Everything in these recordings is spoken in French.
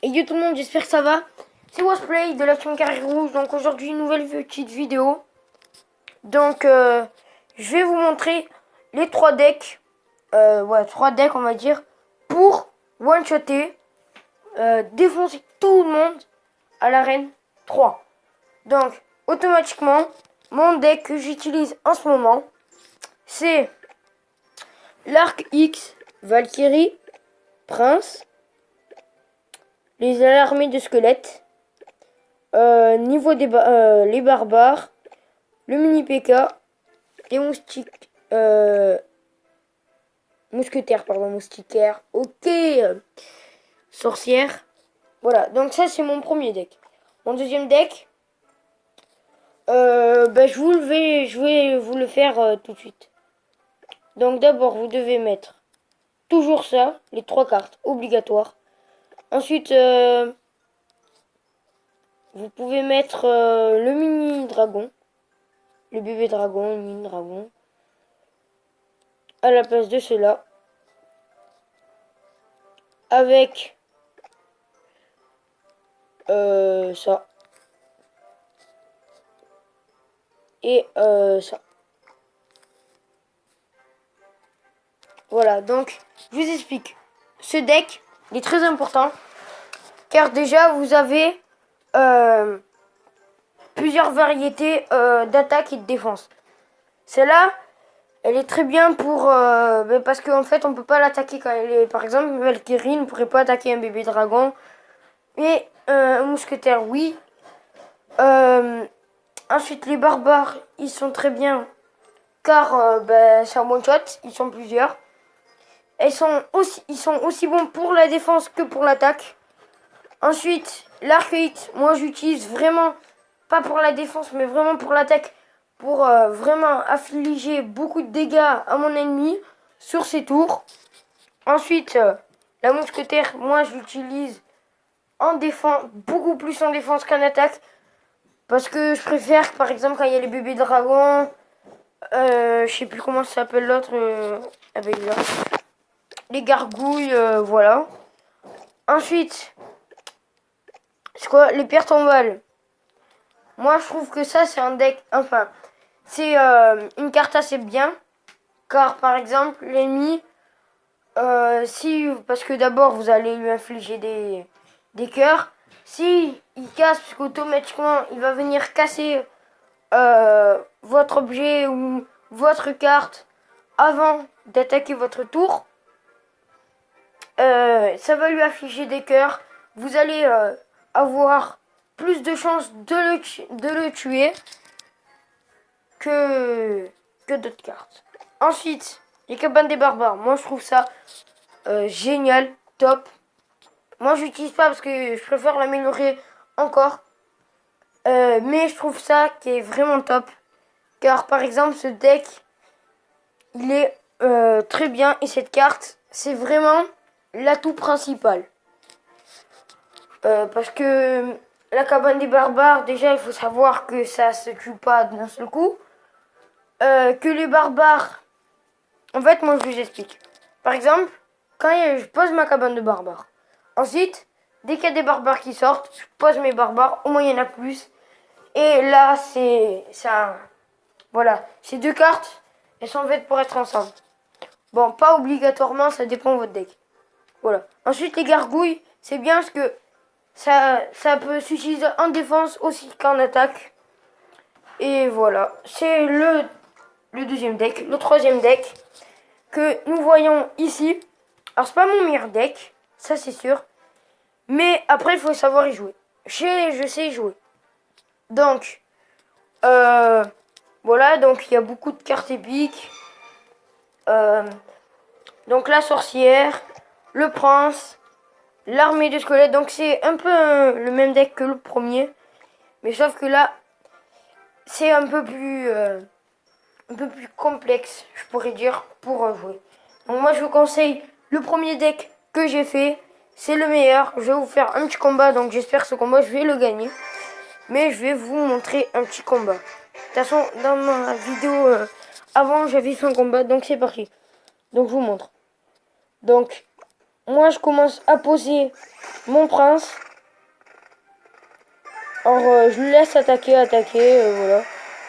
Et yo tout le monde, j'espère que ça va. C'est Wasplay de la team Carré Rouge. Donc aujourd'hui, une nouvelle petite vidéo. Donc je vais vous montrer les 3 decks. 3 decks on va dire. Pour one-shotter, défoncer tout le monde à l'arène 3. Donc automatiquement, mon deck que j'utilise en ce moment, c'est l'Arc X, Valkyrie, Prince, les armées de squelettes, niveau des les barbares, le mini PK, les moustiques, moustiquaires, ok, sorcière. Voilà, donc ça c'est mon premier deck. Mon deuxième deck, je vais vous le faire tout de suite. Donc d'abord vous devez mettre toujours ça, les 3 cartes obligatoires. Ensuite, vous pouvez mettre le mini dragon, le bébé dragon, le mini dragon, à la place de cela, avec ça et ça. Voilà, donc je vous explique. Ce deck, il est très important car déjà vous avez plusieurs variétés d'attaque et de défense. Celle-là, elle est très bien pour parce qu'en fait on peut pas l'attaquer quand elle est, par exemple, Valkyrie ne pourrait pas attaquer un bébé dragon, mais un mousquetaire oui. Ensuite les barbares, ils sont très bien car c'est un one shot, ils sont plusieurs. Ils sont aussi bons pour la défense que pour l'attaque. Ensuite, l'archéite, moi j'utilise vraiment, pas pour la défense, mais vraiment pour l'attaque, pour vraiment affliger beaucoup de dégâts à mon ennemi sur ses tours. Ensuite, la mousquetaire, moi je l'utilise en défense, beaucoup plus en défense qu'en attaque. Parce que je préfère, par exemple, quand il y a les bébés dragons, je sais plus comment ça s'appelle l'autre, avec là. Les gargouilles, voilà. Ensuite, c'est quoi? Les pierres tombales. Moi, je trouve que ça, c'est un deck... Enfin, c'est une carte assez bien. Car, par exemple, l'ennemi... parce que d'abord, vous allez lui infliger des cœurs. Si il casse, parce qu'automatiquement, il va venir casser votre objet ou votre carte avant d'attaquer votre tour. Ça va lui affliger des cœurs. Vous allez avoir plus de chances de le tuer que d'autres cartes. Ensuite, les cabanes des barbares. Moi, je trouve ça génial, top. Moi, je l'utilise pas parce que je préfère l'améliorer encore. Mais je trouve ça qui est vraiment top. Car, par exemple, ce deck, il est très bien. Et cette carte, c'est vraiment l'atout principal. Parce que la cabane des barbares, déjà il faut savoir que ça se tue pas d'un seul coup. Que les barbares, en fait moi je vous explique. Par exemple, quand je pose ma cabane de barbares. Ensuite, dès qu'il y a des barbares qui sortent, je pose mes barbares, au moins il y en a plus. Et là c'est ça. Voilà, ces 2 cartes, elles sont faites pour être ensemble. Bon, pas obligatoirement, ça dépend de votre deck. Voilà. Ensuite les gargouilles, c'est bien parce que ça peut s'utiliser en défense aussi qu'en attaque. Et voilà, c'est le deuxième deck. Le troisième deck que nous voyons ici. Alors c'est pas mon meilleur deck, ça c'est sûr. Mais après il faut savoir y jouer. Je sais y jouer. Donc, voilà, donc il y a beaucoup de cartes épiques. Donc la sorcière, le prince, l'armée de squelettes, donc c'est un peu le même deck que le premier, mais sauf que là, c'est un peu plus complexe, je pourrais dire, pour jouer. Donc moi, je vous conseille le premier deck que j'ai fait, c'est le meilleur. Je vais vous faire un petit combat, donc j'espère que ce combat, je vais le gagner. Mais je vais vous montrer un petit combat. De toute façon, dans ma vidéo avant, j'avais fait un combat, donc c'est parti. Donc je vous montre. Donc, moi je commence à poser mon prince. Alors je le laisse attaquer, voilà.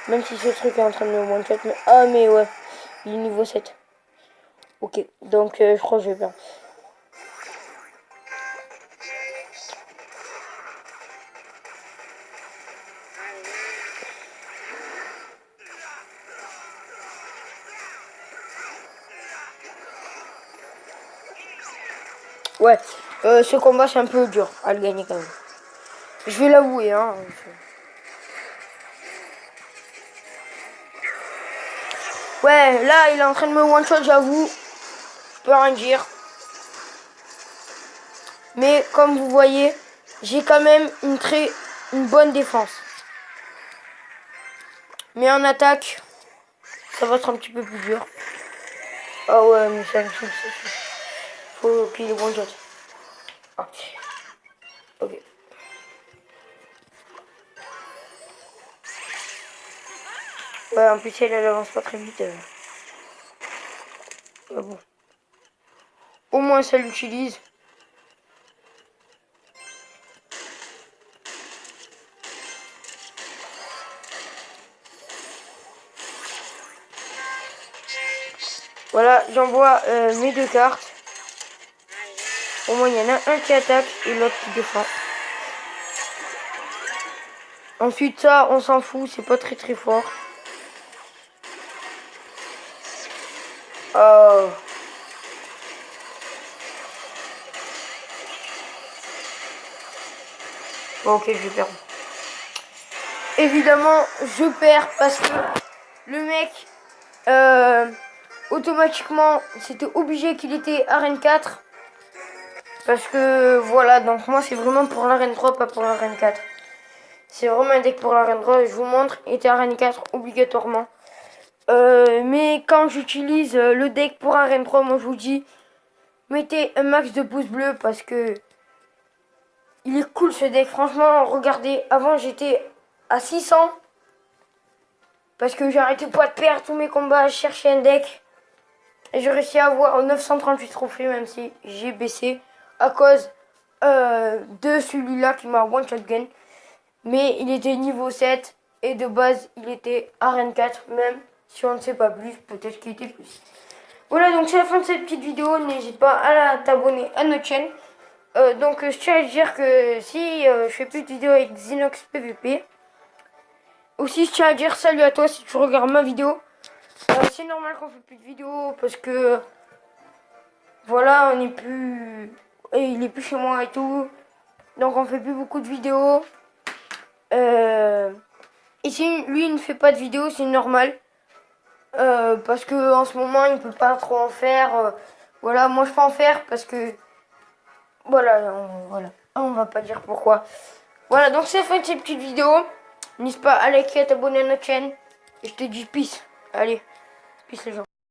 Même si ce truc est en train de me one-shot. Mais... Ah mais ouais, il est niveau 7. Ok, donc je crois que je vais perdre. Ouais, ce combat c'est un peu dur à le gagner quand même. Je vais l'avouer, hein. Ouais, là il est en train de me one-shot, j'avoue. Je peux rien dire. Mais comme vous voyez, j'ai quand même une bonne défense. Mais en attaque, ça va être un petit peu plus dur. Ah ouais, mais ça me saoule. Faut qu'il est one-shot. Ah. Ok. Ouais, en plus elle avance pas très vite. Ah bon. Au moins ça l'utilise. Voilà, j'envoie mes deux cartes. Au moins il y en a un qui attaque et l'autre qui défend. Ensuite ça, on s'en fout, c'est pas très fort. Oh. Bon, ok, je vais perdre. Évidemment, je perds parce que le mec, automatiquement, c'était obligé qu'il était arène 4. Parce que, voilà, donc moi, c'est vraiment pour l'arène 3, pas pour l'arène 4. C'est vraiment un deck pour l'arène 3, je vous montre, il était arène 4 obligatoirement. Mais quand j'utilise le deck pour arène 3, moi, je vous dis, mettez un max de pouces bleus parce que il est cool ce deck. Franchement, regardez, avant, j'étais à 600. Parce que j'arrêtais pas de perdre tous mes combats, je cherchais un deck. Et j'ai réussi à avoir 938 trophées, même si j'ai baissé à cause de celui-là qui m'a one shot gun. Mais il était niveau 7 et de base il était arène 4, même si on ne sait pas plus, peut-être qu'il était plus. Voilà, donc c'est la fin de cette petite vidéo. N'hésite pas à t'abonner à notre chaîne. Donc je tiens à dire que si je fais plus de vidéos avec Xenox PVP, aussi je tiens à dire salut à toi si tu regardes ma vidéo. C'est normal qu'on fait plus de vidéos parce que voilà, on est plus et il est plus chez moi et tout, donc on fait plus beaucoup de vidéos. Et si lui il ne fait pas de vidéos, c'est normal parce que en ce moment il peut pas trop en faire. Voilà, moi je peux en faire parce que voilà, on va pas dire pourquoi. Voilà, donc c'est la fin de cette petite vidéo. N'hésite pas à liker, à t'abonner à notre chaîne et je te dis peace. Allez, peace les gens.